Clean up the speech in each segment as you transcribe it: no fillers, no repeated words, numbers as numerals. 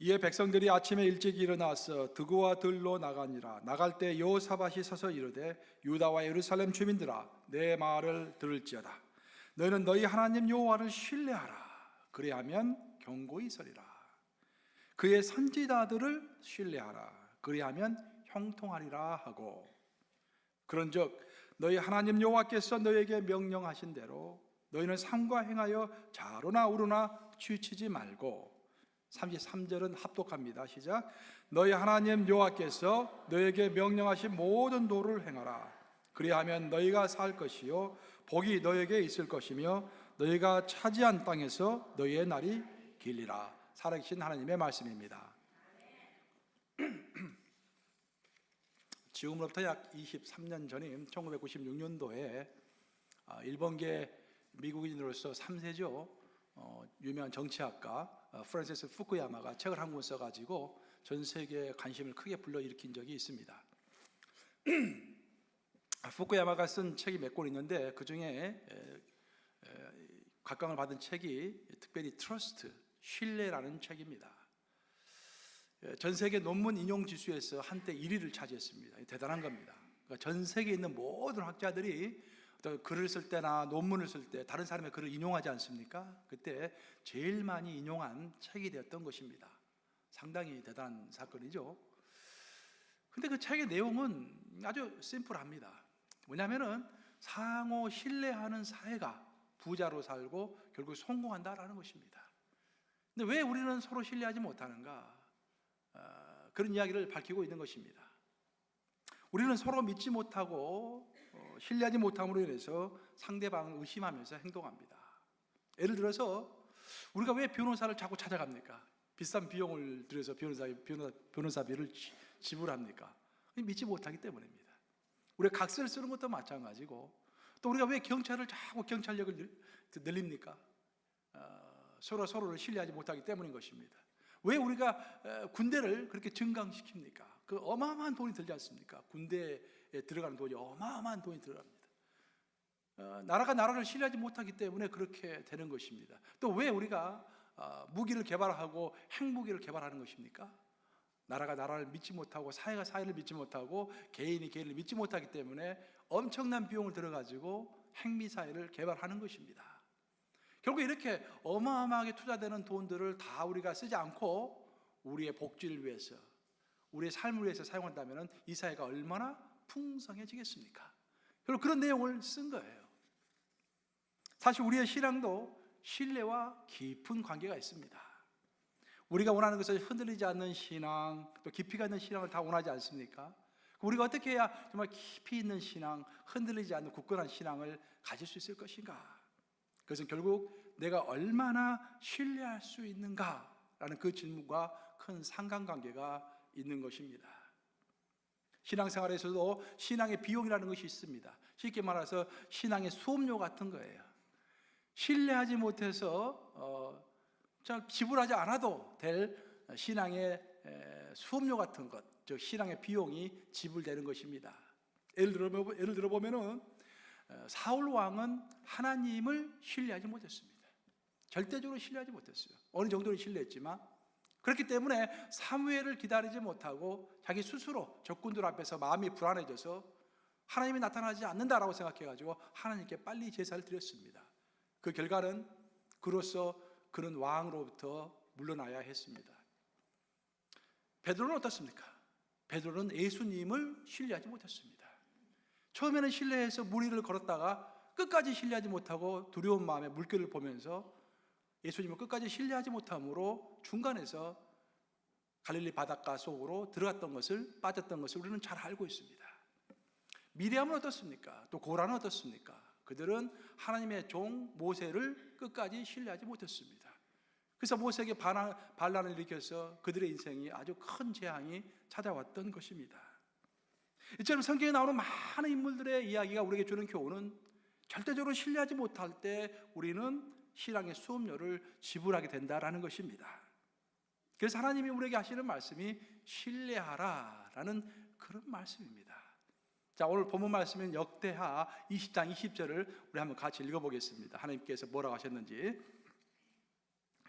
이에 백성들이 아침에 일찍 일어나서 드고와 들로 나가니라. 나갈 때 여호사밧이 서서 이르되 유다와 예루살렘 주민들아, 내 말을 들을지어다. 너희는 너희 하나님 여호와를 신뢰하라. 그리하면 견고히 서리라. 그의 선지자들을 신뢰하라. 그리하면 형통하리라 하고, 그런즉 너희 하나님 여호와께서 너희에게 명령하신 대로 너희는 삼가 행하여 좌로나 우로나 치우치지 말고, 33절은 합독합니다. 시작. 너희 하나님 여호와께서 너희에게 명령하신 모든 도를 행하라. 그리하면 너희가 살 것이요 복이 너희에게 있을 것이며 너희가 차지한 땅에서 너희의 날이 길리라. 살아계신 하나님의 말씀입니다. 지금으로부터 약 23년 전인 1996년도에 일본계 미국인으로서 3세죠. 유명한 정치학가 프란시스 후쿠야마가 책을 한 권 써가지고 전 세계에 관심을 크게 불러일으킨 적이 있습니다. 후쿠야마가 쓴 책이 몇 권 있는데 그 중에 각광을 받은 책이 특별히 트러스트, 신뢰라는 책입니다. 전 세계 논문 인용 지수에서 한때 1위를 차지했습니다. 대단한 겁니다. 그러니까 전 세계에 있는 모든 학자들이 글을 쓸 때나 논문을 쓸 때 다른 사람의 글을 인용하지 않습니까? 그때 제일 많이 인용한 책이 되었던 것입니다. 상당히 대단한 사건이죠. 근데 그 책의 내용은 아주 심플합니다. 뭐냐면은 상호 신뢰하는 사회가 부자로 살고 결국 성공한다라는 것입니다. 근데 왜 우리는 서로 신뢰하지 못하는가? 그런 이야기를 밝히고 있는 것입니다. 우리는 서로 믿지 못하고 신뢰하지 못함으로 인해서 상대방을 의심하면서 행동합니다. 예를 들어서 우리가 왜 변호사를 자꾸 찾아갑니까? 비싼 비용을 들여서 변호사비를 지불합니까? 믿지 못하기 때문입니다. 우리가 각서를 쓰는 것도 마찬가지고, 또 우리가 왜 경찰을 자꾸 경찰력을 늘립니까? 서로를 신뢰하지 못하기 때문인 것입니다. 왜 우리가 군대를 그렇게 증강시킵니까? 그 어마어마한 돈이 들지 않습니까? 군대에 들어가는 돈이 어마어마한 돈이 들어갑니다. 나라가 나라를 신뢰하지 못하기 때문에 그렇게 되는 것입니다. 또 왜 우리가 무기를 개발하고 핵무기를 개발하는 것입니까? 나라가 나라를 믿지 못하고 사회가 사회를 믿지 못하고 개인이 개인을 믿지 못하기 때문에 엄청난 비용을 들어가지고 핵미사일을 개발하는 것입니다. 결국 이렇게 어마어마하게 투자되는 돈들을 다 우리가 쓰지 않고 우리의 복지를 위해서, 우리의 삶을 위해서 사용한다면 이 사회가 얼마나 풍성해지겠습니까? 결국 그런 내용을 쓴 거예요. 사실 우리의 신앙도 신뢰와 깊은 관계가 있습니다. 우리가 원하는 것을 흔들리지 않는 신앙, 또 깊이가 있는 신앙을 다 원하지 않습니까? 우리가 어떻게 해야 정말 깊이 있는 신앙, 흔들리지 않는 굳건한 신앙을 가질 수 있을 것인가? 그것은 결국 내가 얼마나 신뢰할 수 있는가라는 그 질문과 큰 상관관계가 있는 것입니다. 신앙생활에서도 신앙의 비용이라는 것이 있습니다. 쉽게 말해서 신앙의 수업료 같은 거예요. 신뢰하지 못해서 지불하지 않아도 될 신앙의 수업료 같은 것, 즉 신앙의 비용이 지불되는 것입니다. 예를 들어 보면은 사울 왕은 하나님을 신뢰하지 못했습니다. 절대적으로 신뢰하지 못했어요. 어느 정도는 신뢰했지만, 그렇기 때문에 사무엘을 기다리지 못하고 자기 스스로 적군들 앞에서 마음이 불안해져서 하나님이 나타나지 않는다라고 생각해가지고 하나님께 빨리 제사를 드렸습니다. 그 결과는 그로써 그는 왕으로부터 물러나야 했습니다. 베드로는 어떻습니까? 베드로는 예수님을 신뢰하지 못했습니다. 처음에는 신뢰해서 무리를 걸었다가 끝까지 신뢰하지 못하고 두려운 마음에 물결을 보면서 예수님을 끝까지 신뢰하지 못함으로 중간에서 갈릴리 바닷가 속으로 빠졌던 것을 우리는 잘 알고 있습니다. 미리암은 어떻습니까? 또 고라는 어떻습니까? 그들은 하나님의 종 모세를 끝까지 신뢰하지 못했습니다. 그래서 모세에게 반란을 일으켜서 그들의 인생이 아주 큰 재앙이 찾아왔던 것입니다. 이처럼 성경에 나오는 많은 인물들의 이야기가 우리에게 주는 교훈은 절대적으로 신뢰하지 못할 때 우리는 신앙의 수업료를 지불하게 된다라는 것입니다. 그래서 하나님이 우리에게 하시는 말씀이 신뢰하라라는 그런 말씀입니다. 자, 오늘 본문 말씀은 역대하 20장 20절을 우리 한번 같이 읽어보겠습니다. 하나님께서 뭐라고 하셨는지.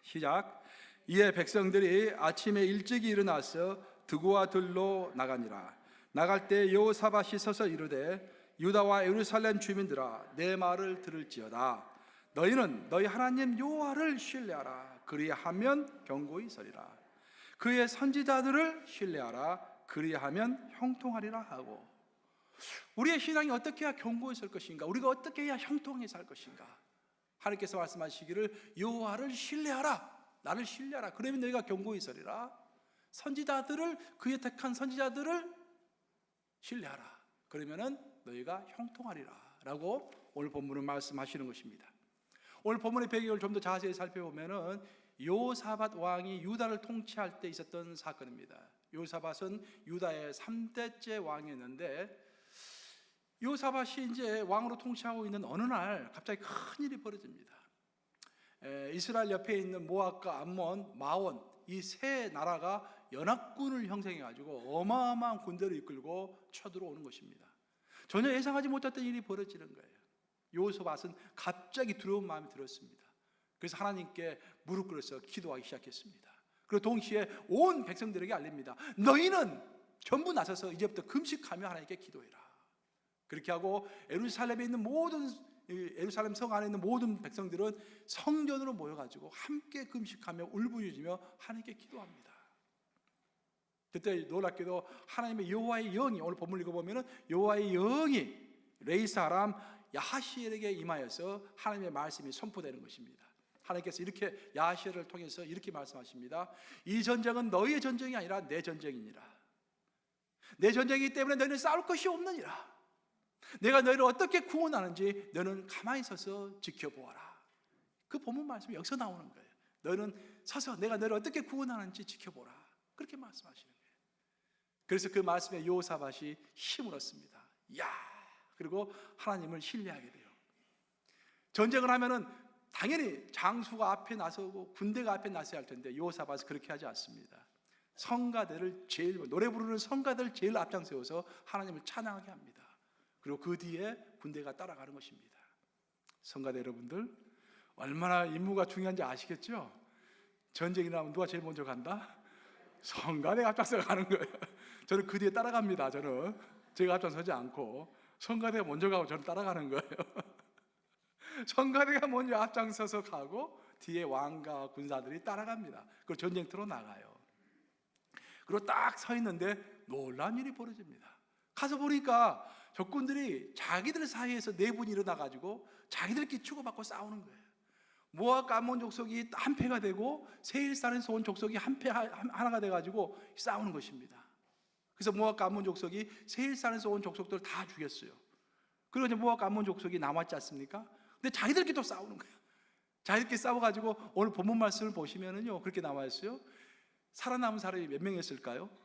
시작. 이에 백성들이 아침에 일찍이 일어나서 드고와 들로 나가니라. 나갈 때 여호사밧이 서서 이르되 유다와 예루살렘 주민들아 내 말을 들을지어다. 너희는 너희 하나님 여호와를 신뢰하라. 그리하면 견고히 서리라. 그의 선지자들을 신뢰하라. 그리하면 형통하리라 하고. 우리의 신앙이 어떻게 해야 견고히 설 것인가? 우리가 어떻게 해야 형통하게 살 것인가? 하나님께서 말씀하시기를 여호와를 신뢰하라. 나를 신뢰하라. 그러면 너희가 견고히 서리라. 선지자들을, 그의 택한 선지자들을 신뢰하라. 그러면은 너희가 형통하리라 라고 오늘 본문은 말씀하시는 것입니다. 오늘 본문의 배경을 좀 더 자세히 살펴보면은 여호사밧 왕이 유다를 통치할 때 있었던 사건입니다. 여호사밧은 유다의 3대째 왕이었는데, 여호사밧이 이제 왕으로 통치하고 있는 어느 날 갑자기 큰 일이 벌어집니다. 이스라엘 옆에 있는 모압과 암몬, 마온 이 세 나라가 연합군을 형성해 가지고 어마어마한 군대를 이끌고 쳐들어오는 것입니다. 전혀 예상하지 못했던 일이 벌어지는 거예요. 여호사밧은 갑자기 두려운 마음이 들었습니다. 그래서 하나님께 무릎 꿇어서 기도하기 시작했습니다. 그리고 동시에 온 백성들에게 알립니다. 너희는 전부 나서서 이제부터 금식하며 하나님께 기도해라. 그렇게 하고 예루살렘에 있는 예루살렘 성 안에 있는 모든 백성들은 성전으로 모여가지고 함께 금식하며 울부짖으며 하나님께 기도합니다. 그때 놀랍게도 하나님의 여호와의 영이, 오늘 본문 읽어보면 여호와의 영이 레이 사람 야하시엘에게 임하여서 하나님의 말씀이 선포되는 것입니다. 하나님께서 이렇게 야하시엘을 통해서 이렇게 말씀하십니다. 이 전쟁은 너희의 전쟁이 아니라 내 전쟁이니라. 내 전쟁이기 때문에 너희는 싸울 것이 없느니라. 내가 너희를 어떻게 구원하는지 너는 가만히 서서 지켜보아라. 그 본문 말씀이 여기서 나오는 거예요. 너희는 서서 내가 너희를 어떻게 구원하는지 지켜보라. 그렇게 말씀하시는 거예요. 그래서 그 말씀에 여호사밧이 힘을 얻습니다. 그리고 하나님을 신뢰하게 돼요. 전쟁을 하면은 당연히 장수가 앞에 나서고 군대가 앞에 나서야 할 텐데 여호사밧은 그렇게 하지 않습니다. 성가대를 노래 부르는 성가대를 제일 앞장세워서 하나님을 찬양하게 합니다. 그리고 그 뒤에 군대가 따라가는 것입니다. 성가대 여러분들, 얼마나 임무가 중요한지 아시겠죠? 전쟁이 나면 누가 제일 먼저 간다? 성가대가 앞장서 가는 거예요. 저는 그 뒤에 따라갑니다. 제가 앞장서지 않고 성가대가 먼저 가고 저는 따라가는 거예요. 성가대가 먼저 앞장서서 가고 뒤에 왕과 군사들이 따라갑니다. 그리고 전쟁터로 나가요. 그리고 딱 서 있는데 놀라운 일이 벌어집니다. 가서 보니까 적군들이 자기들 사이에서 내분이 일어나가지고 자기들끼리 주고받고 싸우는 거예요. 모압과 암몬 족속이 한패가 되고 세일산에서 온 족속이 하나가 돼가지고 싸우는 것입니다. 그래서 모압과 암몬 족속이 세일산에서 온 족속들을 다 죽였어요. 그리고 이제 모압과 암몬 족속이 남았지 않습니까? 근데 자기들끼리 또 싸우는 거예요. 자기들끼리 싸워가지고 오늘 본문 말씀을 보시면은요, 그렇게 나와 있어요. 살아남은 사람이 몇 명이었을까요?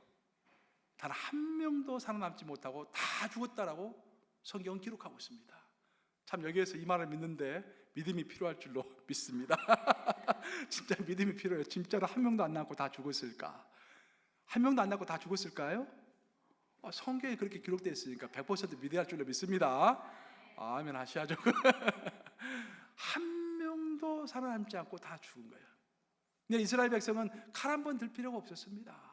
단 한 명도 살아남지 못하고 다 죽었다라고 성경은 기록하고 있습니다. 참 여기에서 이 말을 믿는데 믿음이 필요할 줄로 믿습니다. 진짜 믿음이 필요해요. 진짜로 한 명도 안 남고 다 죽었을까? 한 명도 안 남고 다 죽었을까요? 성경에 그렇게 기록되어 있으니까 100% 믿어야 할 줄로 믿습니다. 아멘 하셔야죠. 한 명도 살아남지 않고 다 죽은 거예요. 근데 이스라엘 백성은 칼 한 번 들 필요가 없었습니다.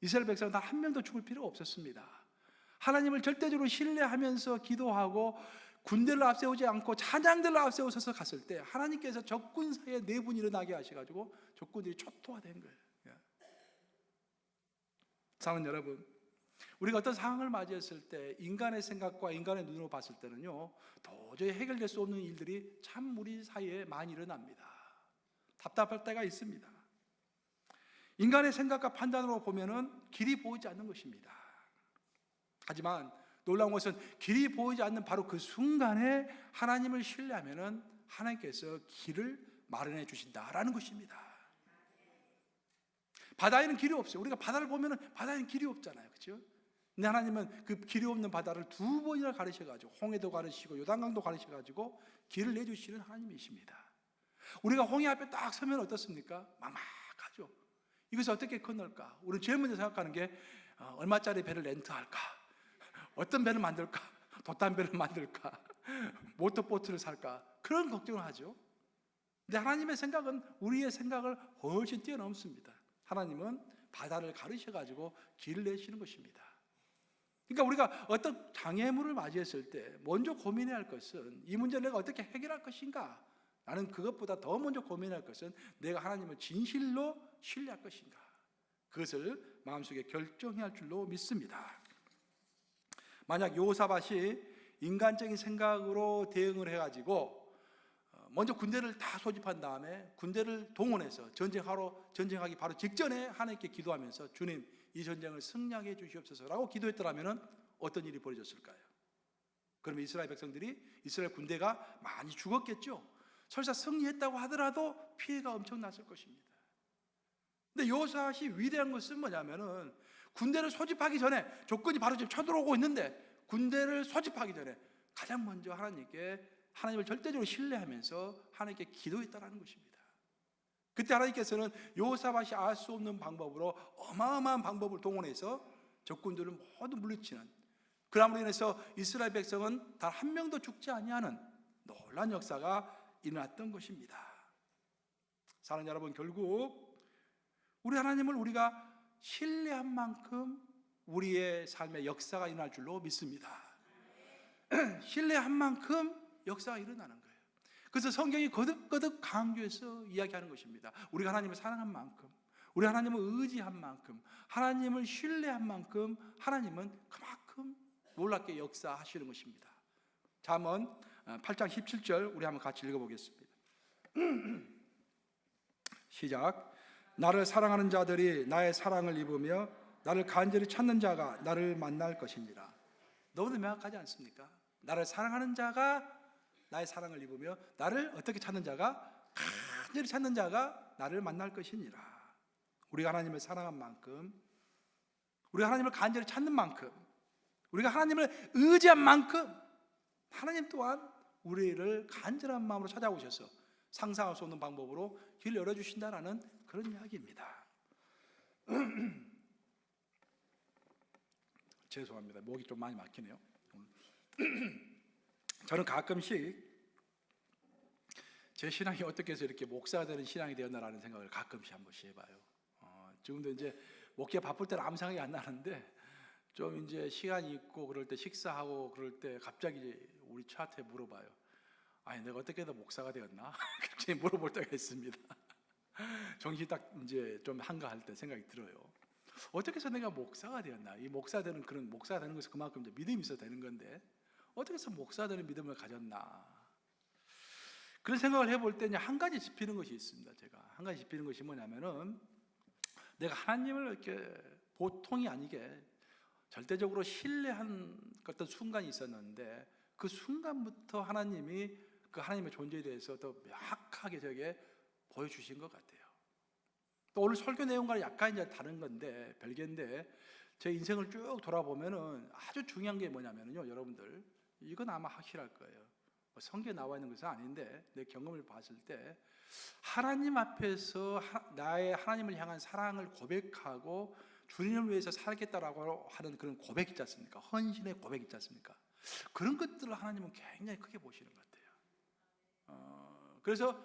이스라엘 백성은 다 한 명도 죽을 필요가 없었습니다. 하나님을 절대적으로 신뢰하면서 기도하고 군대를 앞세우지 않고 찬양들을 앞세워서 갔을 때 하나님께서 적군 사이에 내분이 일어나게 하셔가지고 적군들이 초토화된 거예요. 사랑하는 여러분, 우리가 어떤 상황을 맞이했을 때 인간의 생각과 인간의 눈으로 봤을 때는요, 도저히 해결될 수 없는 일들이 참 우리 사이에 많이 일어납니다. 답답할 때가 있습니다. 인간의 생각과 판단으로 보면은 길이 보이지 않는 것입니다. 하지만 놀라운 것은 길이 보이지 않는 바로 그 순간에 하나님을 신뢰하면은 하나님께서 길을 마련해 주신다라는 것입니다. 바다에는 길이 없어요. 우리가 바다를 보면은 바다에는 길이 없잖아요, 그렇죠? 근데 하나님은 그 길이 없는 바다를 2번이나 가르쳐가지고 홍해도 가르치고 요단강도 가르쳐가지고 길을 내주시는 하나님이십니다. 우리가 홍해 앞에 딱 서면 어떻습니까? 막막하죠. 이것을 어떻게 건널까? 우리 제일 먼저 생각하는 게 얼마짜리 배를 렌트할까? 어떤 배를 만들까? 돛담배를 만들까? 모터보트를 살까? 그런 걱정을 하죠. 근데 하나님의 생각은 우리의 생각을 훨씬 뛰어넘습니다. 하나님은 바다를 가르셔가지고 길을 내시는 것입니다. 그러니까 우리가 어떤 장애물을 맞이했을 때 먼저 고민해야 할 것은 이 문제를 내가 어떻게 해결할 것인가? 나는 그것보다 더 먼저 고민할 것은 내가 하나님을 진실로 신뢰할 것인가? 그것을 마음속에 결정해야 할 줄로 믿습니다. 만약 여호사밧이 인간적인 생각으로 대응을 해가지고 먼저 군대를 다 소집한 다음에 군대를 동원해서 전쟁하기 바로 직전에 하나님께 기도하면서 주님, 이 전쟁을 승리하게 해 주시옵소서라고 기도했더라면 어떤 일이 벌어졌을까요? 그러면 이스라엘 백성들이, 이스라엘 군대가 많이 죽었겠죠. 설사 승리했다고 하더라도 피해가 엄청났을 것입니다. 근데 여호사밧이 위대한 것은 뭐냐면은 군대를 소집하기 전에, 조건이 바로 지금 쳐들어오고 있는데 군대를 소집하기 전에 가장 먼저 하나님을 절대적으로 신뢰하면서 하나님께 기도했다는 것입니다. 그때 하나님께서는 여호사밧이 알 수 없는 방법으로 어마어마한 방법을 동원해서 적군들을 모두 물리치는, 그럼으로 인해서 이스라엘 백성은 단 한 명도 죽지 아니하는 놀라운 역사가 일어났던 것입니다. 사랑하는 여러분, 결국 우리 하나님을 우리가 신뢰한 만큼 우리의 삶의 역사가 일어날 줄로 믿습니다. 신뢰한 만큼 역사가 일어나는 거예요. 그래서 성경이 거듭거듭 강조해서 이야기하는 것입니다. 우리가 하나님을 사랑한 만큼, 우리 하나님을 의지한 만큼, 하나님을 신뢰한 만큼 하나님은 그만큼 놀랍게 역사하시는 것입니다. 잠언 8장 17절 우리 한번 같이 읽어보겠습니다. 시작. 나를 사랑하는 자들이 나의 사랑을 입으며 나를 간절히 찾는 자가 나를 만날 것이니라. 너무도 명확하지 않습니까? 나를 사랑하는 자가 나의 사랑을 입으며 나를 어떻게 찾는 자가, 간절히 찾는 자가 나를 만날 것이니라. 우리가 하나님을 사랑한 만큼, 우리가 하나님을 간절히 찾는 만큼, 우리가 하나님을 의지한 만큼 하나님 또한 우리를 간절한 마음으로 찾아오셔서 상상할 수 없는 방법으로 길을 열어주신다는 그런 이야기입니다. 죄송합니다. 목이 좀 많이 막히네요. 저는 가끔씩 제 신앙이 어떻게 해서 이렇게 목사가 되는 신앙이 되었나라는 생각을 가끔씩 한 번씩 해봐요. 지금도 이제 목회가 바쁠 때는 아무 생각이 안 나는데 좀 이제 시간이 있고 그럴 때, 식사하고 그럴 때 갑자기 우리 차한테 물어봐요. 아니, 내가 어떻게 해서 목사가 되었나? 갑자기 물어볼 때가 있습니다. 정신이 딱 이제 좀 한가할 때 생각이 들어요. 어떻게 해서 내가 목사가 되었나? 이 목사 되는 것은 그만큼 이제 믿음이 있어야 되는 건데 어떻게 해서 목사 되는 믿음을 가졌나? 그런 생각을 해볼 때 한 가지 짚이는 것이 있습니다. 제가 한 가지 짚이는 것이 뭐냐면은 내가 하나님을 이렇게 보통이 아니게 절대적으로 신뢰한 어떤 순간이 있었는데 그 순간부터 하나님이 그 하나님의 존재에 대해서 더 명확하게 저에게 보여주신 것 같아요. 또 오늘 설교 내용과는 약간 이제 다른 건데, 별개인데, 제 인생을 쭉 돌아보면은 아주 중요한 게 뭐냐면요, 여러분들, 이건 아마 확실할 거예요. 성경에 나와 있는 것은 아닌데 내 경험을 봤을 때 하나님 앞에서 나의 하나님을 향한 사랑을 고백하고 주님을 위해서 살겠다라고 하는 그런 고백 있지 않습니까? 헌신의 고백 있지 않습니까? 그런 것들을 하나님은 굉장히 크게 보시는 것 같아요. 그래서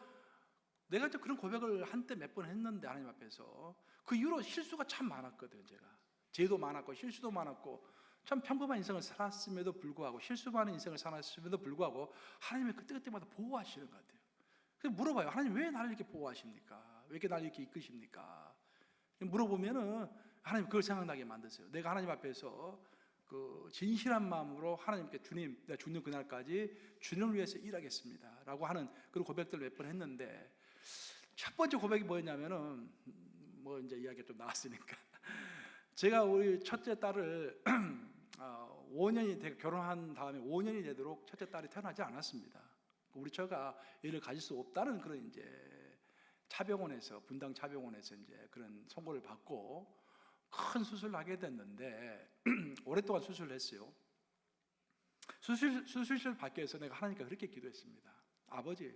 내가 그런 고백을 한때 몇 번 했는데 하나님 앞에서 그 이후로 실수가 참 많았거든요. 제가 죄도 많았고 실수도 많았고 참 평범한 인생을 살았음에도 불구하고, 실수 많은 인생을 살았음에도 불구하고 하나님이 그때그때마다 보호하시는 것 같아요. 그래서 물어봐요. 하나님 왜 나를 이렇게 보호하십니까? 왜 이렇게 나를 이렇게 이끄십니까? 물어보면은 하나님 그걸 생각나게 만드세요. 내가 하나님 앞에서 그 진실한 마음으로 하나님께 주님, 내가 죽는 그날까지 주님을 위해서 일하겠습니다 라고 하는 그런 고백들을 몇 번 했는데, 첫 번째 고백이 뭐였냐면은 뭐 이제 이야기가 좀 나왔으니까 제가 우리 첫째 딸을 5년이 결혼한 다음에 5년이 되도록 첫째 딸이 태어나지 않았습니다. 우리 처가 애를 가질 수 없다는 그런 이제 차병원에서, 분당 차병원에서 이제 그런 선고를 받고 큰 수술을 하게 됐는데 오랫동안 수술을 했어요. 수술실 밖에서 내가 하나님께 그렇게 기도했습니다. 아버지,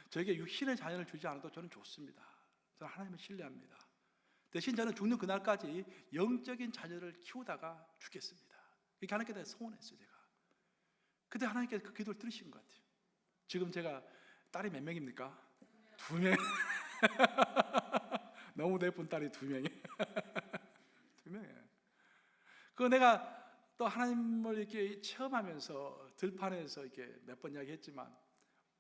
저에게 육신의 자녀를 주지 않아도 저는 좋습니다. 저는 하나님을 신뢰합니다. 대신 저는 죽는 그날까지 영적인 자녀를 키우다가 죽겠습니다. 이렇게 하나님께 대해 소원했어요. 제가 그때 하나님께서 그 기도를 들으신 것 같아요. 지금 제가 딸이 몇 명입니까? 2명. 너무 예쁜 딸이 2명이. 2명이에요. 그 내가 또 하나님을 이렇게 체험하면서 들판에서 이렇게 몇 번 이야기했지만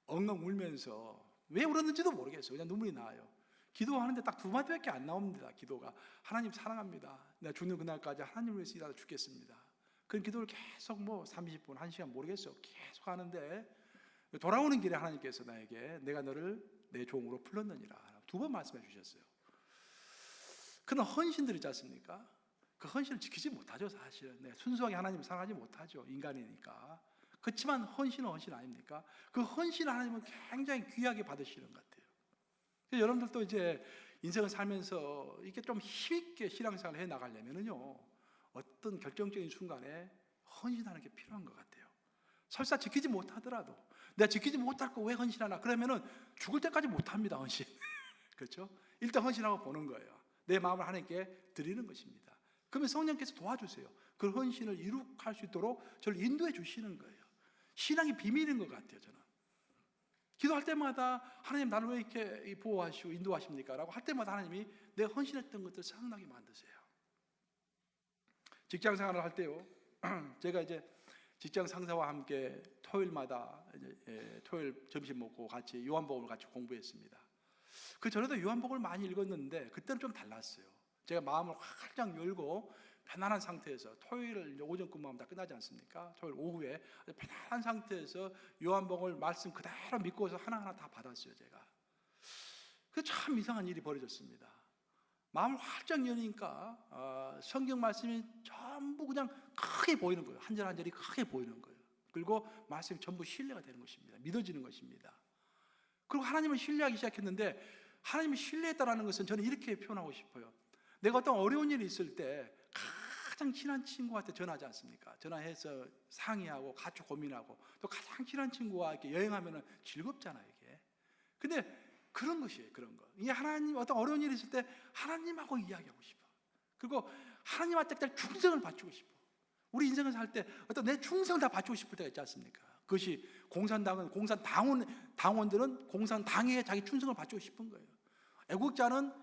엉엉 울면서 왜 울었는지도 모르겠어요. 그냥 눈물이 나요. 기도하는데 딱 2마디밖에 안 나옵니다. 기도가 하나님 사랑합니다. 내가 죽는 그날까지 하나님을 위해서 일하다 죽겠습니다. 그런 기도를 계속 30분, 1시간 모르겠어요. 계속 하는데 돌아오는 길에 하나님께서 나에게 내가 너를 내 종으로 불렀느니라 2번 말씀해 주셨어요. 그런 헌신들 있지 않습니까? 그 헌신을 지키지 못하죠. 사실은 순수하게 하나님을 사랑하지 못하죠. 인간이니까. 그렇지만 헌신은 헌신 아닙니까? 그 헌신을 하나님은 굉장히 귀하게 받으시는 것 같아요. 여러분들도 이제 인생을 살면서 이렇게 좀 힘있게 신앙생활을 해 나가려면요 어떤 결정적인 순간에 헌신하는 게 필요한 것 같아요. 설사 지키지 못하더라도 내가 지키지 못할 거 왜 헌신하나? 그러면은 죽을 때까지 못합니다. 헌신. 그렇죠? 일단 헌신하고 보는 거예요. 내 마음을 하나님께 드리는 것입니다. 그러면 성령께서 도와주세요. 그 헌신을 이룩할 수 있도록 저를 인도해 주시는 거예요. 신앙의 비밀인 것 같아요. 저는 기도할 때마다 하나님 나를 왜 이렇게 보호하시고 인도하십니까? 라고 할 때마다 하나님이 내가 헌신했던 것들 생각나게 만드세요. 직장 생활을 할 때요 제가 이제 직장 상사와 함께 토요일마다 토요일 점심 먹고 같이 요한복음을 같이 공부했습니다. 그 전에도 요한복음을 많이 읽었는데 그때는 좀 달랐어요. 제가 마음을 활짝 열고 편안한 상태에서 토요일 오전 근무하면 다 끝나지 않습니까? 토요일 오후에 편안한 상태에서 요한복음을 말씀 그대로 믿고서 하나하나 다 받았어요. 제가 그 참 이상한 일이 벌어졌습니다. 마음을 활짝 여니까 성경 말씀이 전부 그냥 크게 보이는 거예요. 한 절 한 절이 크게 보이는 거예요. 그리고 말씀이 전부 신뢰가 되는 것입니다. 믿어지는 것입니다. 그리고 하나님을 신뢰하기 시작했는데 하나님을 신뢰했다는 것은 저는 이렇게 표현하고 싶어요. 내가 어떤 어려운 일이 있을 때 가장 친한 친구한테 전화하지 않습니까? 전화해서 상의하고 같이 고민하고 또 가장 친한 친구와 이렇게 여행하면 즐겁잖아요. 이게. 근데 그런 것이에요. 그런 거. 이게 하나님 어떤 어려운 일이 있을 때 하나님하고 이야기하고 싶어. 그리고 하나님한테 충성을 바치고 싶어. 우리 인생을 살 때 어떤 내 충성을 다 바치고 싶을 때가 있지 않습니까? 그것이 공산당은 당원들은 공산당에 자기 충성을 바치고 싶은 거예요. 애국자는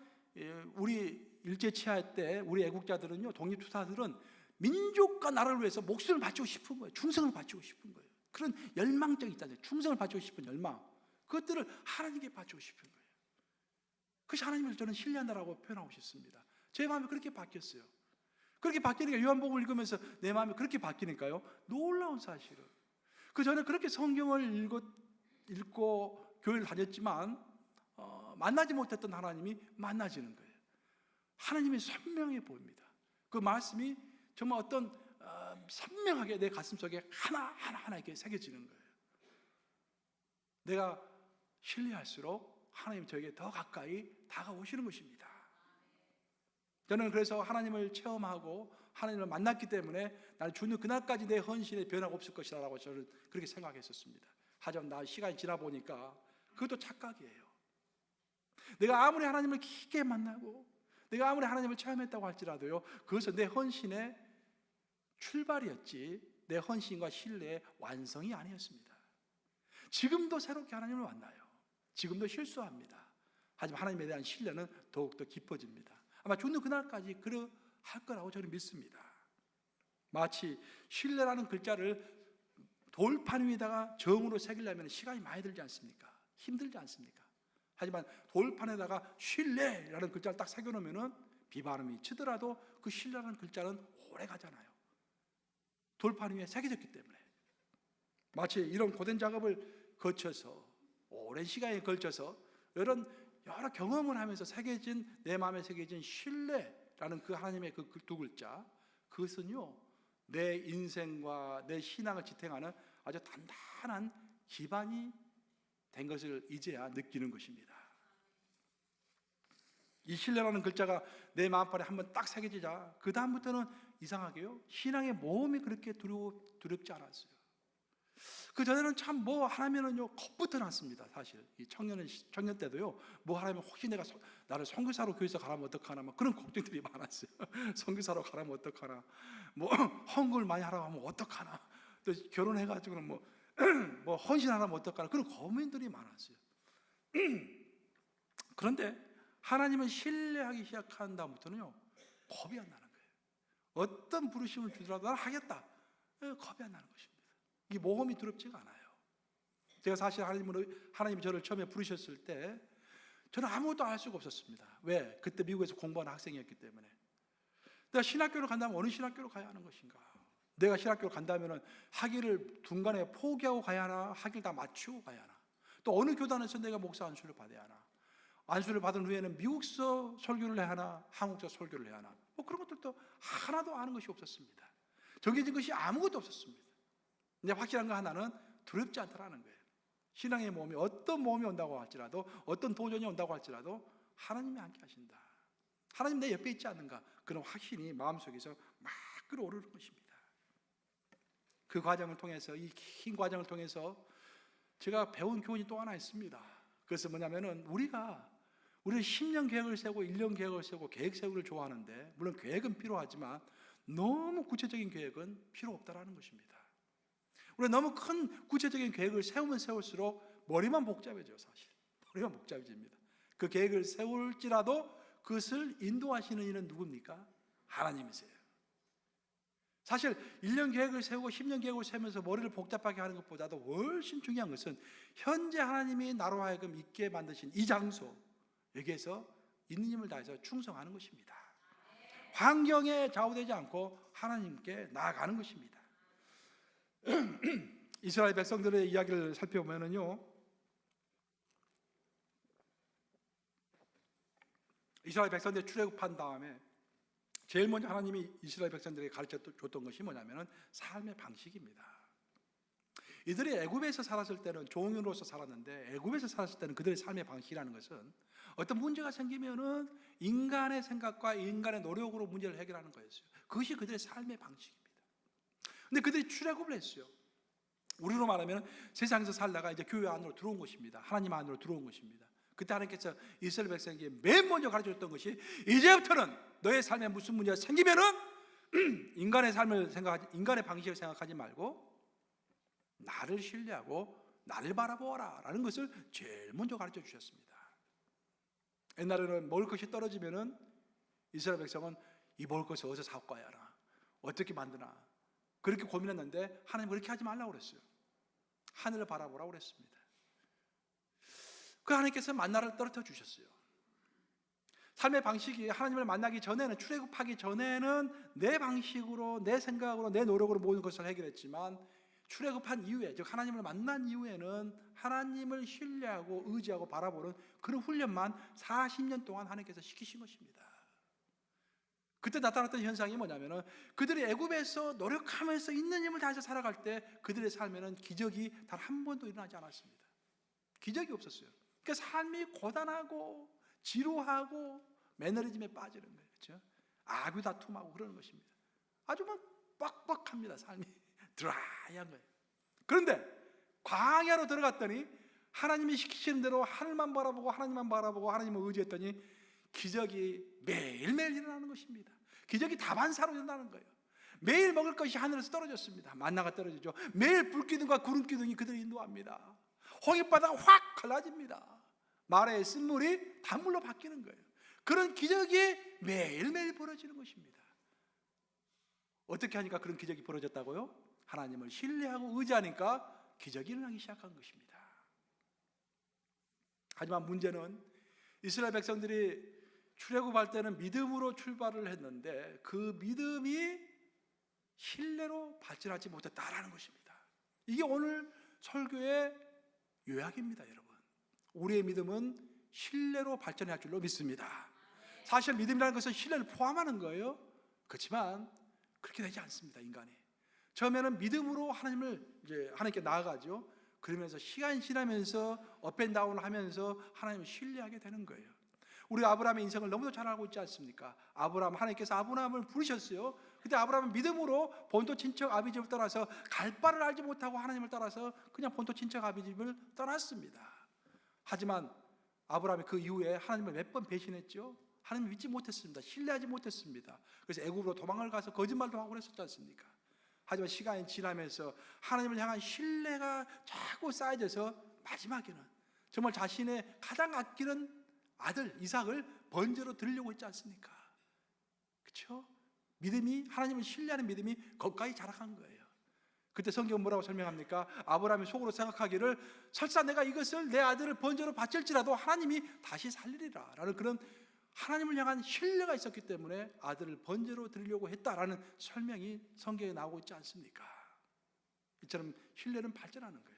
우리 일제 치하할 때 우리 애국자들은요 독립투사들은 민족과 나라를 위해서 목숨을 바치고 싶은 거예요. 충성을 바치고 싶은 거예요. 그런 열망적이 있잖아요. 충성을 바치고 싶은 열망. 그것들을 하나님께 바치고 싶은 거예요. 그것이 하나님을 저는 신뢰한다라고 표현하고 싶습니다. 제 마음이 그렇게 바뀌었어요. 그렇게 바뀌니까 요한복음을 읽으면서 내 마음이 그렇게 바뀌니까요 놀라운 사실은 그 전에 그렇게 성경을 읽고 교회를 다녔지만 만나지 못했던 하나님이 만나지는 거예요. 하나님이 선명해 보입니다. 그 말씀이 정말 어떤 선명하게 내 가슴속에 하나 이렇게 새겨지는 거예요. 내가 신뢰할수록 하나님이 저에게 더 가까이 다가오시는 것입니다. 저는 그래서 하나님을 체험하고 하나님을 만났기 때문에 나는 죽는 그날까지 내 헌신에 변화가 없을 것이라고 저는 그렇게 생각했었습니다. 하지만 시간이 지나 보니까 그것도 착각이에요. 내가 아무리 하나님을 깊게 만나고 내가 아무리 하나님을 체험했다고 할지라도요 그것은 내 헌신의 출발이었지 내 헌신과 신뢰의 완성이 아니었습니다. 지금도 새롭게 하나님을 만나요. 지금도 실수합니다. 하지만 하나님에 대한 신뢰는 더욱더 깊어집니다. 아마 죽는 그날까지 그러할 거라고 저는 믿습니다. 마치 신뢰라는 글자를 돌판 위에다가 정으로 새기려면 시간이 많이 들지 않습니까? 힘들지 않습니까? 하지만 돌판에다가 신뢰라는 글자를 딱 새겨놓으면 비바람이 치더라도 그 신뢰라는 글자는 오래 가잖아요. 돌판 위에 새겨졌기 때문에. 마치 이런 고된 작업을 거쳐서 오랜 시간에 걸쳐서 여러 경험을 하면서 새겨진 내 마음에 새겨진 신뢰라는 그 하나님의 그 두 글자 그것은요 내 인생과 내 신앙을 지탱하는 아주 단단한 기반이 된 것을 이제야 느끼는 것입니다. 이 신뢰라는 글자가 내 마음판에 한번 딱 새겨지자 그 다음부터는 이상하게요 신앙의 모험이 그렇게 두렵지 않았어요. 그 전에는 참 뭐 하면은요 겁부터 났습니다. 사실 이 청년 때도요 뭐 하면 혹시 내가 나를 선교사로 교회에서 가라면 어떡하나 막 그런 걱정들이 많았어요. 선교사로 가라면 어떡하나 뭐 헌금을 많이 하라고 하면 어떡하나 또 결혼해가지고는 뭐 헌신하라면 어떡하나 그런 고민들이 많았어요. 그런데 하나님을 신뢰하기 시작한 다음부터는요, 겁이 안 나는 거예요. 어떤 부르심을 주더라도 나는 하겠다. 겁이 안 나는 것입니다. 이 모험이 두렵지가 않아요. 제가 사실 하나님이 저를 처음에 부르셨을 때 저는 아무것도 알 수가 없었습니다. 왜? 그때 미국에서 공부하는 학생이었기 때문에. 내가 신학교를 간다면 어느 신학교로 가야 하는 것인가? 내가 신학교를 간다면 학위를 중간에 포기하고 가야 하나? 학위를 다 마치고 가야 하나? 또 어느 교단에서 내가 목사 안수를 받아야 하나? 안수를 받은 후에는 미국서 설교를 해야 하나? 한국서 설교를 해야 하나? 뭐 그런 것들도 하나도 아는 것이 없었습니다. 정해진 것이 아무것도 없었습니다. 근데 확실한 거 하나는 두렵지 않다라는 거예요. 신앙의 모험이 어떤 모험이 온다고 할지라도, 어떤 도전이 온다고 할지라도 하나님이 함께 하신다. 하나님 내 옆에 있지 않는가? 그런 확신이 마음속에서 막 끌어오르는 것입니다. 그 과정을 통해서, 이 긴 과정을 통해서 제가 배운 교훈이 또 하나 있습니다. 그것은 뭐냐면은 우리는 10년 계획을 세우고 1년 계획을 세우고 계획 세우기를 좋아하는데, 물론 계획은 필요하지만 너무 구체적인 계획은 필요 없다라는 것입니다. 우리가 너무 큰 구체적인 계획을 세우면 세울수록 머리만 복잡해져요. 사실 머리만 복잡해집니다. 그 계획을 세울지라도 그것을 인도하시는 이는 누굽니까? 하나님이세요. 사실 1년 계획을 세우고 10년 계획을 세우면서 머리를 복잡하게 하는 것보다도 훨씬 중요한 것은 현재 하나님이 나로 하여금 있게 만드신 이 장소, 여기에서 있는 힘을 다해서 충성하는 것입니다. 환경에 좌우되지 않고 하나님께 나아가는 것입니다. 이스라엘 백성들의 이야기를 살펴보면요, 이스라엘 백성들이 출애굽한 다음에 제일 먼저 하나님이 이스라엘 백성들에게 가르쳐 줬던 것이 뭐냐면 삶의 방식입니다. 이들이 애굽에서 살았을 때는 종으로서 살았는데, 애굽에서 살았을 때는 그들의 삶의 방식이라는 것은 어떤 문제가 생기면은 인간의 생각과 인간의 노력으로 문제를 해결하는 거였어요. 그것이 그들의 삶의 방식입니다. 근데 그들이 출애굽을 했어요. 우리로 말하면 세상에서 살다가 이제 교회 안으로 들어온 것입니다. 하나님 안으로 들어온 것입니다. 그때 하나님께서 이스라엘 백성에게 맨 먼저 가르쳐줬던 것이, 이제부터는 너의 삶에 무슨 문제가 생기면은 인간의 삶을 생각하지, 인간의 방식을 생각하지 말고 나를 신뢰하고 나를 바라보아라 라는 것을 제일 먼저 가르쳐 주셨습니다. 옛날에는 먹을 것이 떨어지면은 이스라엘 백성은 이 먹을 것을 어디서 사고 가야 하나, 어떻게 만드나, 그렇게 고민했는데 하나님 그렇게 하지 말라고 그랬어요. 하늘을 바라보라고 그랬습니다. 그 하나님께서 만나를 떨어뜨려 주셨어요. 삶의 방식이 하나님을 만나기 전에는, 출애굽하기 전에는 내 방식으로, 내 생각으로, 내 노력으로 모든 것을 해결했지만, 출애굽한 이후에, 즉 하나님을 만난 이후에는 하나님을 신뢰하고 의지하고 바라보는 그런 훈련만 40년 동안 하나님께서 시키신 것입니다. 그때 나타났던 현상이 뭐냐면은 그들이 애굽에서 노력하면서 있는 힘을 다해서 살아갈 때 그들의 삶에는 기적이 단 한 번도 일어나지 않았습니다. 기적이 없었어요. 그러니까 삶이 고단하고 지루하고 매너리즘에 빠지는 거예요. 그렇죠? 악유 다툼하고 그러는 것입니다. 아주 빡빡합니다. 삶이 드라이한 거예요. 그런데 광야로 들어갔더니 하나님이 시키시는 대로 하늘만 바라보고 하나님만 바라보고 하나님을 의지했더니 기적이 매일매일 일어나는 것입니다. 기적이 다반사로 일어나는 거예요. 매일 먹을 것이 하늘에서 떨어졌습니다. 만나가 떨어지죠. 매일 불기둥과 구름기둥이 그들을 인도합니다. 홍해바다가 확 갈라집니다. 마라의 쓴물이 단물로 바뀌는 거예요. 그런 기적이 매일매일 벌어지는 것입니다. 어떻게 하니까 그런 기적이 벌어졌다고요? 하나님을 신뢰하고 의지하니까 기적이 일어나기 시작한 것입니다. 하지만 문제는 이스라엘 백성들이 출애굽할 때는 믿음으로 출발을 했는데 그 믿음이 신뢰로 발전하지 못했다라는 것입니다. 이게 오늘 설교의 요약입니다, 여러분. 우리의 믿음은 신뢰로 발전할 줄로 믿습니다. 사실 믿음이라는 것은 신뢰를 포함하는 거예요. 그렇지만 그렇게 되지 않습니다, 인간이. 처음에는 믿음으로 하나님께 나아가죠. 그러면서 시간이 지나면서 업앤다운을 하면서 하나님을 신뢰하게 되는 거예요. 우리가 아브라함의 인생을 너무도 잘 알고 있지 않습니까? 하나님께서 아브라함을 부르셨어요. 근데 아브라함은 믿음으로 본토 친척 아비집을 떠나서 갈 바를 알지 못하고 하나님을 따라서 그냥 본토 친척 아비집을 떠났습니다. 하지만 아브라함이 그 이후에 하나님을 몇 번 배신했죠. 하나님을 믿지 못했습니다. 신뢰하지 못했습니다. 그래서 애굽으로 도망을 가서 거짓말도 하고 그랬었지 않습니까? 하지만 시간이 지나면서 하나님을 향한 신뢰가 자꾸 쌓여져서 마지막에는 정말 자신의 가장 아끼는 아들 이삭을 번제로 드리려고 했지 않습니까? 그렇죠? 믿음이, 하나님을 신뢰하는 믿음이 거기까지 자라간 거예요. 그때 성경은 뭐라고 설명합니까? 아브라함이 속으로 생각하기를 설사 내가 이것을 내 아들을 번제로 바칠지라도 하나님이 다시 살리리라 라는 그런 하나님을 향한 신뢰가 있었기 때문에 아들을 번제로 드리려고 했다라는 설명이 성경에 나오고 있지 않습니까? 이처럼 신뢰는 발전하는 거예요.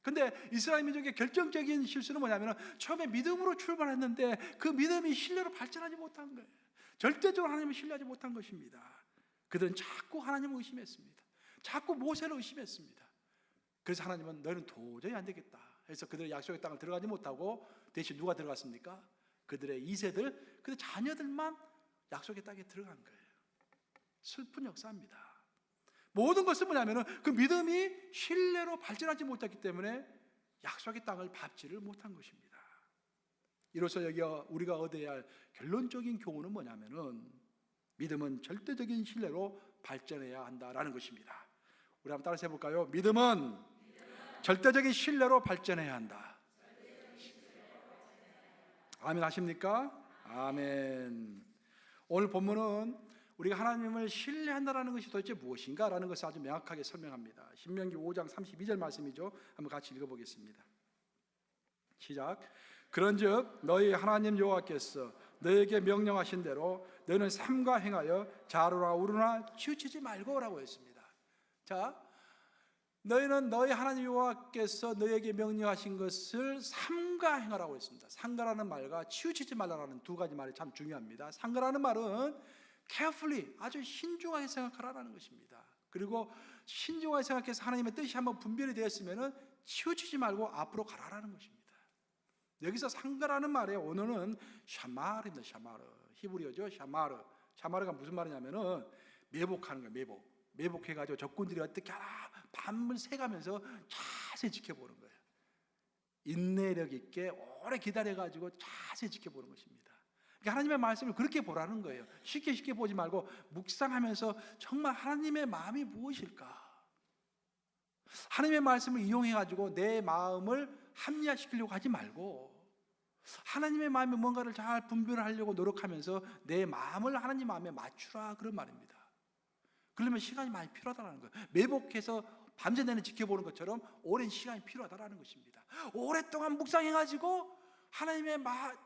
근데 이스라엘 민족의 결정적인 실수는 뭐냐면 처음에 믿음으로 출발했는데 그 믿음이 신뢰로 발전하지 못한 거예요. 절대적으로 하나님을 신뢰하지 못한 것입니다. 그들은 자꾸 하나님을 의심했습니다. 자꾸 모세를 의심했습니다. 그래서 하나님은 너희는 도저히 안 되겠다 해서 그들의 약속의 땅을 들어가지 못하고 대신 누가 들어갔습니까? 그들의 2세들, 그들의 자녀들만 약속의 땅에 들어간 거예요. 슬픈 역사입니다. 모든 것은 뭐냐면 그 믿음이 신뢰로 발전하지 못했기 때문에 약속의 땅을 밟지를 못한 것입니다. 이로써 여기 우리가 얻어야 할 결론적인 교훈은 뭐냐면은 믿음은 절대적인 신뢰로 발전해야 한다라는 것입니다. 우리 한번 따라서 해볼까요? 믿음은 절대적인 신뢰로 발전해야 한다. 아멘 하십니까? 아멘. 오늘 본문은 우리가 하나님을 신뢰한다라는 것이 도대체 무엇인가라는 것을 아주 명확하게 설명합니다. 신명기 5장 32절 말씀이죠. 한번 같이 읽어보겠습니다. 시작. 그런즉 너희 하나님 여호와께서 너에게 명령하신 대로 너희는 삼가 행하여 자루나 우루나 치우치지 말고라고 했습니다. 자, 너희는 너희 하나님 여호와께서 너희에게 명령하신 것을 삼가 행하라고 했습니다. 삼가라는 말과 치우치지 말라라는 두 가지 말이 참 중요합니다. 삼가라는 말은 carefully, 아주 신중하게 생각하라는 것입니다. 그리고 신중하게 생각해서 하나님의 뜻이 한번 분별이 되었으면 치우치지 말고 앞으로 가라라는 것입니다. 여기서 상가라는 말의 원어는 샤마르입니다. 샤마르, 히브리어죠. 샤마르. 샤마르가 무슨 말이냐면은 매복하는 거예요. 매복해가지고 적군들이 어떻게 하나 밤을 새가면서 자세히 지켜보는 거예요. 인내력 있게 오래 기다려가지고 자세히 지켜보는 것입니다. 그러니까 하나님의 말씀을 그렇게 보라는 거예요. 쉽게 보지 말고 묵상하면서 정말 하나님의 마음이 무엇일까? 하나님의 말씀을 이용해가지고 내 마음을 합리화시키려고 하지 말고 하나님의 마음에 뭔가를 잘 분별하려고 노력하면서 내 마음을 하나님 마음에 맞추라, 그런 말입니다. 그러면 시간이 많이 필요하다는 거예요. 매복해서 밤새 내내 지켜보는 것처럼 오랜 시간이 필요하다는 것입니다. 오랫동안 묵상해가지고 하나님의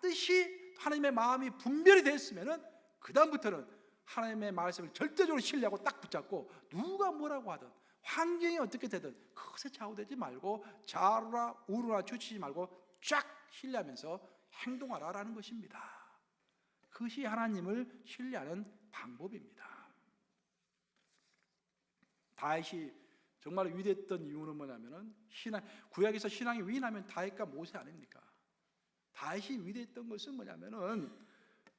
뜻이, 하나님의 마음이 분별이 됐으면 그 다음부터는 하나님의 말씀을 절대적으로 신뢰하고 딱 붙잡고 누가 뭐라고 하든 환경이 어떻게 되든 그것에 좌우되지 말고 자루나 우루나 치우치지 말고 쫙 신뢰하면서 행동하라라는 것입니다. 그것이 하나님을 신뢰하는 방법입니다. 다윗이 정말 위대했던 이유는 뭐냐면은 구약에서 신앙이 위인하면 다윗과 모세 아닙니까? 다윗이 위대했던 것은 뭐냐면은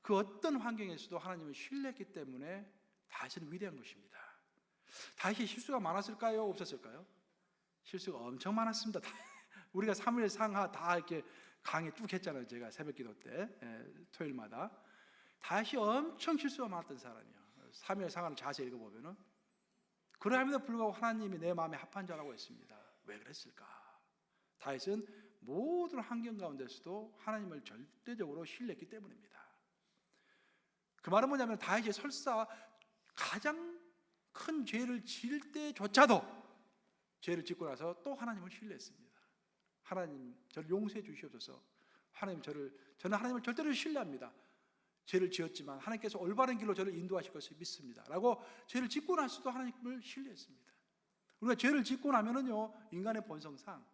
그 어떤 환경에서도 하나님을 신뢰했기 때문에 다윗은 위대한 것입니다. 다윗이 실수가 많았을까요? 없었을까요? 실수가 엄청 많았습니다. 우리가 사무엘 상하 다 이렇게 강의 쭉 했잖아요. 제가 새벽기도 때 토요일마다. 다윗이 엄청 실수가 많았던 사람이에요. 사무엘 상하를 자세히 읽어보면은 그러함에도 불구하고 하나님이 내 마음에 합한 자라고 했습니다. 왜 그랬을까? 다윗은 모든 환경 가운데서도 하나님을 절대적으로 신뢰했기 때문입니다. 그 말은 뭐냐면 다윗이 설사 가장 큰 죄를 지을 때조차도 죄를 짓고 나서 또 하나님을 신뢰했습니다. 하나님 저를 용서해 주시옵소서. 저는 하나님을 절대로 신뢰합니다. 죄를 지었지만 하나님께서 올바른 길로 저를 인도하실 것을 믿습니다 라고 죄를 짓고 나서도 하나님을 신뢰했습니다. 우리가 죄를 짓고 나면은요, 인간의 본성상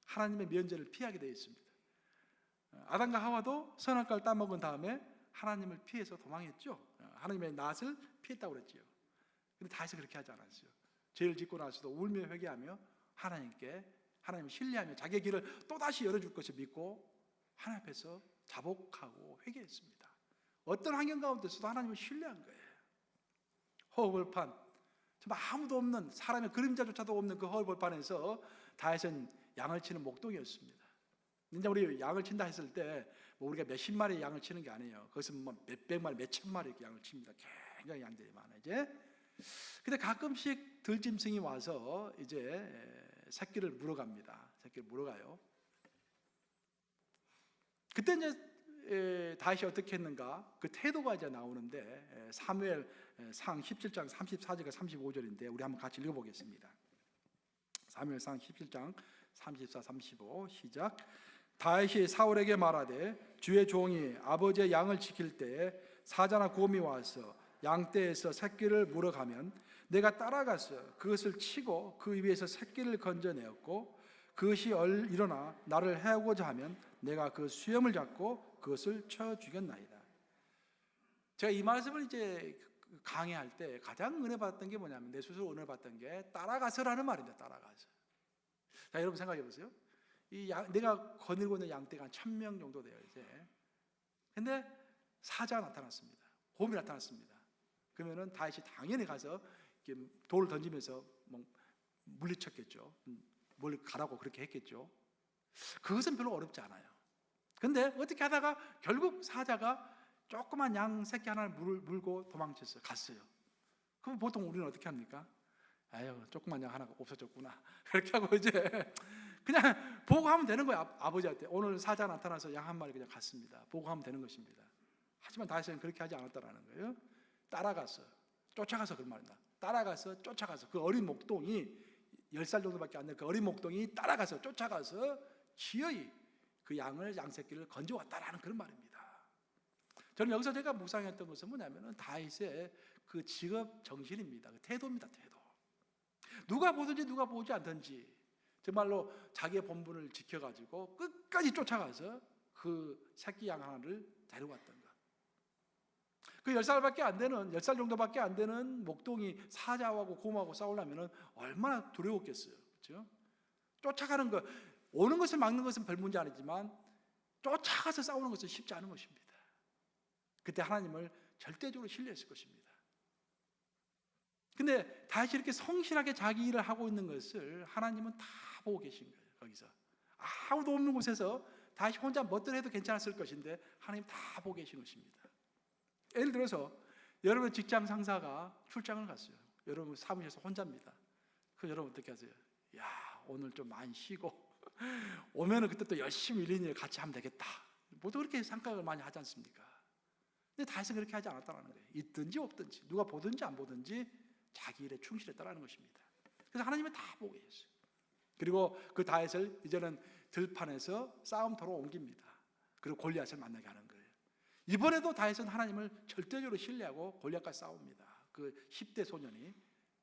하나님의 면제를 피하게 되어 있습니다. 아담과 하와도 선악과를 따먹은 다음에 하나님을 피해서 도망했죠. 하나님의 낯을 피했다고 그랬죠. 근데 다윗은 그렇게 하지 않았어요. 죄를 짓고 나서도 울며 회개하며 하나님을 신뢰하며 자기의 길을 또다시 열어줄 것을 믿고 하나님 앞에서 자복하고 회개했습니다. 어떤 환경 가운데서도 하나님을 신뢰한 거예요. 허허벌판, 정말 아무도 없는, 사람의 그림자조차도 없는 그 허허벌판에서 다윗은 양을 치는 목동이었습니다. 이제 우리 양을 친다 했을 때 뭐 우리가 몇십 마리 양을 치는 게 아니에요. 거기서 뭐 몇백 마리, 몇천 마리 이렇게 양을 칩니다. 굉장히 양들이 많아요. 근데 가끔씩 들짐승이 와서 이제 새끼를 물어갑니다. 새끼를 물어가요. 그때 이제 다윗이 어떻게 했는가? 그 태도가 이제 나오는데 사무엘상 17장 34절과 35절인데 우리 한번 같이 읽어보겠습니다. 사무엘상 17장 34, 35 시작. 다윗이 사울에게 말하되 주의 종이 아버지의 양을 지킬 때에 사자나 곰이 와서 양떼에서 새끼를 물어가면 내가 따라가서 그것을 치고 그 위에서 새끼를 건져내었고 그것이 일어나 나를 해하고자 하면 내가 그 수염을 잡고 그것을 쳐 죽였나이다. 제가 이 말씀을 이제 강의할 때 가장 은혜 받았던 게 뭐냐면 내 스스로 은혜 받았던 게 따라가서라는 말입니다. 따라가서. 자, 여러분 생각해 보세요. 내가 거느리고 있는 양떼가 한 1000명 정도 돼요 이제. 근데 사자가 나타났습니다. 곰이 나타났습니다. 그러면은 다윗이 당연히 가서 이렇게 돌을 던지면서 물리쳤겠죠. 뭘 가라고 그렇게 했겠죠. 그것은 별로 어렵지 않아요. 근데 어떻게 하다가 결국 사자가 조그만 양 새끼 하나를 물고 도망쳤어요. 갔어요. 그럼 보통 우리는 어떻게 합니까? 아유, 조그만 양 하나가 없어졌구나. 그렇게 하고 이제 그냥 보고하면 되는 거예요. 아버지한테 오늘 사자 나타나서 양 한 마리 그냥 갔습니다. 보고하면 되는 것입니다. 하지만 다윗은 그렇게 하지 않았다라는 거예요. 따라가서 쫓아가서 그런 말입니다. 따라가서 쫓아가서 그 어린 목동이 10살 정도밖에 안 된 그 어린 목동이 따라가서 쫓아가서 기어이 그 양새끼를 건져왔다라는 그런 말입니다. 저는 여기서 제가 묵상했던 것은 뭐냐면은 다윗의 그 직업 정신입니다. 그 태도입니다. 태도. 누가 보든지 누가 보지 않든지 정말로 자기의 본분을 지켜가지고 끝까지 쫓아가서 그 새끼 양 하나를 데려왔던 것. 그 10살 정도밖에 안 되는 목동이 사자하고 곰하고 싸우려면 얼마나 두려웠겠어요. 그렇죠? 쫓아가는 것, 오는 것을 막는 것은 별 문제 아니지만 쫓아가서 싸우는 것은 쉽지 않은 것입니다. 그때 하나님을 절대적으로 신뢰했을 것입니다. 근데 다시 이렇게 성실하게 자기 일을 하고 있는 것을 하나님은 다 보고 계신 거예요. 거기서 아무도 없는 곳에서 다시 혼자 멋대로 해도 괜찮았을 것인데 하나님 다 보고 계신 것입니다. 예를 들어서 여러분 직장 상사가 출장을 갔어요. 여러분 사무실에서 혼자입니다. 그럼 여러분 어떻게 하세요? 야, 오늘 좀 많이 쉬고 오면은 그때 또 열심히 일인 일 같이 하면 되겠다. 모두 그렇게 생각을 많이 하지 않습니까? 근데 다윗은 그렇게 하지 않았다는 거예요. 있든지 없든지 누가 보든지 안 보든지 자기 일에 충실했다는 것입니다. 그래서 하나님은 다 보고 계셨어요. 그리고 그 다윗을 이제는 들판에서 싸움터로 옮깁니다. 그리고 골리앗을 만나게 하는 거예요. 이번에도 다윗은 하나님을 절대적으로 신뢰하고 골리앗과 싸웁니다. 그 10대 소년이.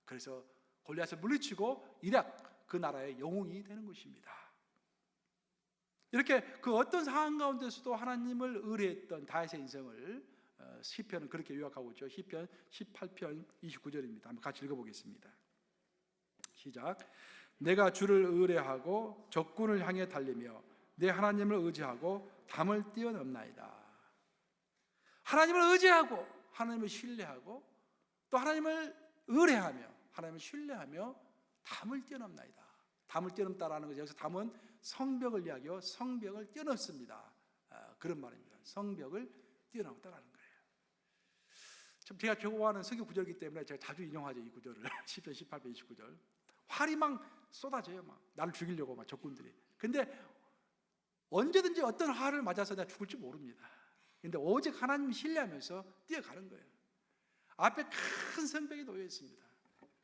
그래서 골리앗을 물리치고 이락 그 나라의 영웅이 되는 것입니다. 이렇게 그 어떤 상황 가운데서도 하나님을 의뢰했던 다윗의 인생을 시편은 그렇게 요약하고 있죠. 시편 18편 29절입니다. 한번 같이 읽어보겠습니다. 시작. 내가 주를 의뢰하고 적군을 향해 달리며 내 하나님을 의지하고 담을 뛰어넘나이다. 하나님을 의지하고 하나님을 신뢰하고 또 하나님을 의뢰하며 하나님을 신뢰하며 담을 뛰어넘나이다. 담을 뛰어넘다라는 것이 여기서 담은 성벽을 이야기하여 성벽을 뛰어넘습니다. 그런 말입니다. 성벽을 뛰어넘었다라는 거예요. 제가 좋아하는 성경 구절이기 때문에 제가 자주 인용하죠. 이 구절을. 10편 18편 29절. 활이 막 쏟아져요. 막 나를 죽이려고 막 적군들이. 근데 언제든지 어떤 활을 맞아서 내가 죽을지 모릅니다. 근데 오직 하나님 신뢰하면서 뛰어가는 거예요. 앞에 큰 성벽이 놓여 있습니다.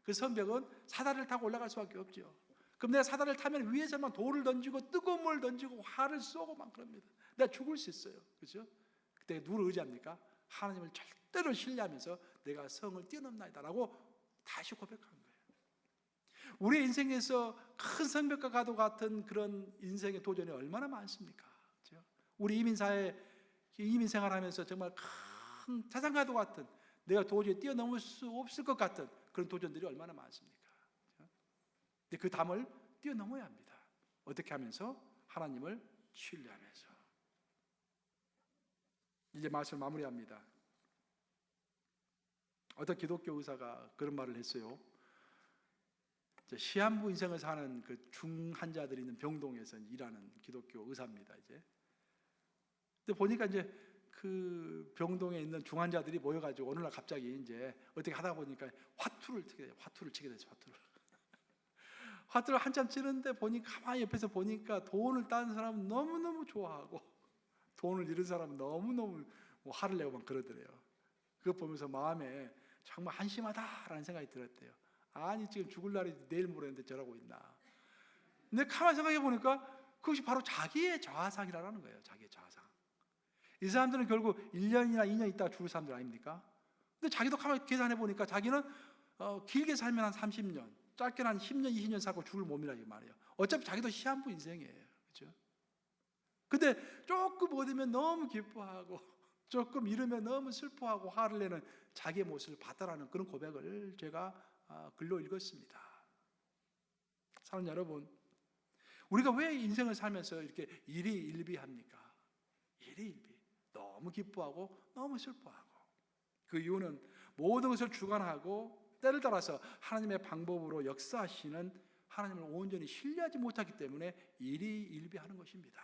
그 성벽은 사다리를 타고 올라갈 수밖에 없죠. 그럼 내가 사다리를 타면 위에서만 돌을 던지고 뜨거운 물을 던지고 활을 쏘고 막 그럽니다. 내가 죽을 수 있어요. 그렇죠? 그때 누구를 의지합니까? 하나님을 절대로 신뢰하면서 내가 성을 뛰어넘나이다라고 다시 고백한 거예요. 우리의 인생에서 큰 성벽과 가도 같은 그런 인생의 도전이 얼마나 많습니까? 그렇죠? 우리 이민 생활하면서 정말 큰 태산과도 같은 내가 도저히 뛰어넘을 수 없을 것 같은 그런 도전들이 얼마나 많습니까? 그렇죠? 근데 그 담을 뛰어넘어야 합니다. 어떻게 하면서? 하나님을 신뢰하면서. 이제 말씀을 마무리합니다. 어떤 기독교 의사가 그런 말을 했어요. 시한부 인생을 사는 그 중환자들이 있는 병동에서 일하는 기독교 의사입니다. 이제. 근데 보니까 이제 그 병동에 있는 중환자들이 모여가지고 어느 날 갑자기 이제 어떻게 하다 보니까 화투를 치게 됐어요. 화투를 한참 치는데 보니까 가만히 옆에서 보니까 돈을 따는 사람은 너무너무 좋아하고 돈을 잃은 사람은 너무너무 화를 내고 막 그러더래요. 그거 보면서 마음에 정말 한심하다라는 생각이 들었대요. 아니 지금 죽을 날이 내일 모레인데 저러고 있나. 근데 가만히 생각해 보니까 그것이 바로 자기의 자아상이라는 거예요. 자기의 자아상. 이 사람들은 결국 1년이나 2년 있다가 죽을 사람들 아닙니까? 근데 자기도 가만히 계산해 보니까 자기는 길게 살면 한 30년, 짧게는 한 10년, 20년 살고 죽을 몸이라 이 말이에요. 어차피 자기도 시한부 인생이에요. 그렇죠? 근데 조금 얻으면 너무 기뻐하고 조금 잃으면 너무 슬퍼하고 화를 내는 자기의 모습을 봤다라는 그런 고백을 제가 글로 읽었습니다. 사랑하는 여러분, 우리가 왜 인생을 살면서 이렇게 일희일비합니까? 일희일비. 너무 기뻐하고 너무 슬퍼하고. 그 이유는 모든 것을 주관하고 때를 따라서 하나님의 방법으로 역사하시는 하나님을 온전히 신뢰하지 못하기 때문에 일희일비하는 것입니다.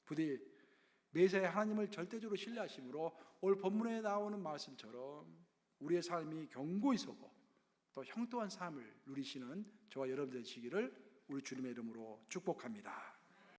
부디 매사에 하나님을 절대적으로 신뢰하심으로 오늘 본문에 나오는 말씀처럼 우리의 삶이 견고히 서고 또 형통한 삶을 누리시는 저와 여러분 되시기를 우리 주님의 이름으로 축복합니다.